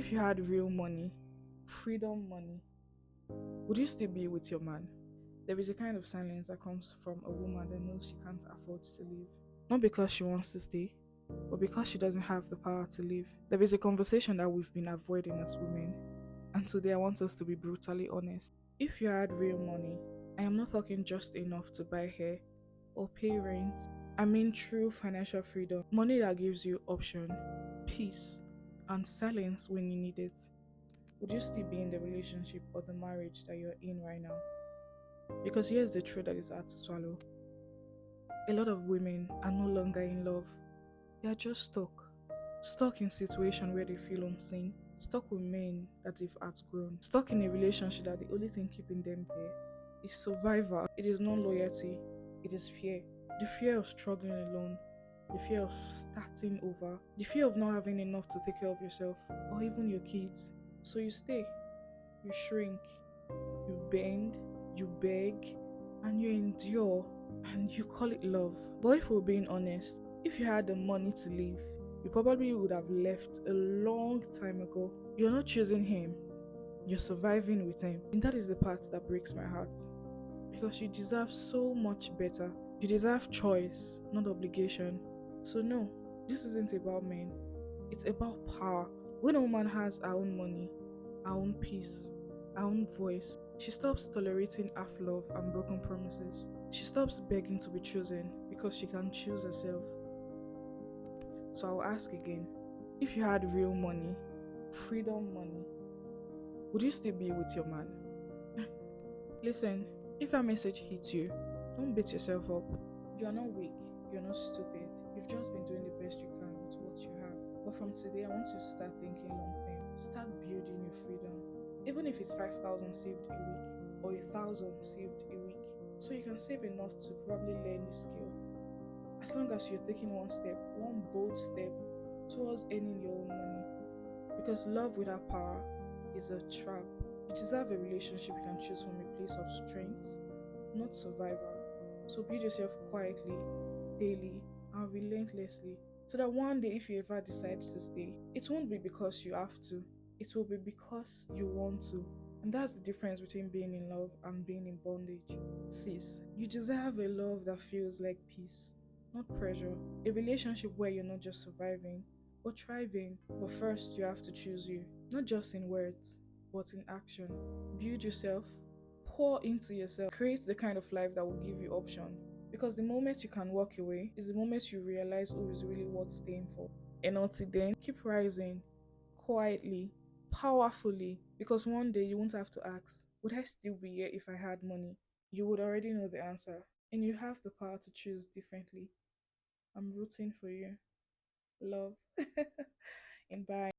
If you had real money, freedom money, would you still be with your man? There is a kind of silence that comes from a woman that knows she can't afford to leave. Not because she wants to stay, but because she doesn't have the power to leave. There is a conversation that we've been avoiding as women, and today I want us to be brutally honest. If you had real money, I am not talking just enough to buy hair or pay rent. I mean true financial freedom. Money that gives you option, peace, and silence when you need it. Would you still be in the relationship or the marriage that you're in right now? Because here's the truth that is hard to swallow. A lot of women are no longer in love. They are just stuck. Stuck in situation where they feel unseen. Stuck with men that they've outgrown. Stuck in a relationship that the only thing keeping them there is survival. It is not loyalty. It is fear. The fear of struggling alone. The fear of starting over. The fear of not having enough to take care of yourself or even your kids. So you stay. You shrink. You bend. You beg. And you endure. And you call it love. But if we're being honest, if you had the money to leave, you probably would have left a long time ago. You're not choosing him, you're surviving with him. And that is the part that breaks my heart. Because you deserve so much better. You deserve choice, not obligation. So, no, this isn't about men, it's about power. When a woman has her own money, her own peace, her own voice, she stops tolerating half love and broken promises. She stops begging to be chosen because she can choose herself. So I'll ask again, if you had real money, freedom money, would you still be with your man? Listen, if that message hits you, don't beat yourself up. You're not weak, you're not stupid. You've just been doing the best you can with what you have. But from today, I want you to start thinking long term. Start building your freedom. Even if it's 5,000 saved a week or 1,000 saved a week. So you can save enough to probably learn the skill. As long as you're taking one bold step towards earning your own money. Because love without power is a trap. You deserve a relationship you can choose from a place of strength, not survival. So build yourself quietly, daily, and relentlessly. So that one day, if you ever decide to stay, it won't be because you have to, it will be because you want to. And that's the difference between being in love and being in bondage. Sis, you deserve a love that feels like peace, not pressure. A relationship where you're not just surviving, but thriving. But first, you have to choose you, not just in words, but in action. Build yourself, pour into yourself, create the kind of life that will give you option. Because the moment you can walk away is the moment you realize who is really worth staying for. And until then, keep rising, quietly, powerfully, because one day you won't have to ask, would I still be here if I had money? You would already know the answer, and you have the power to choose differently. I'm rooting for you. Love. And bye.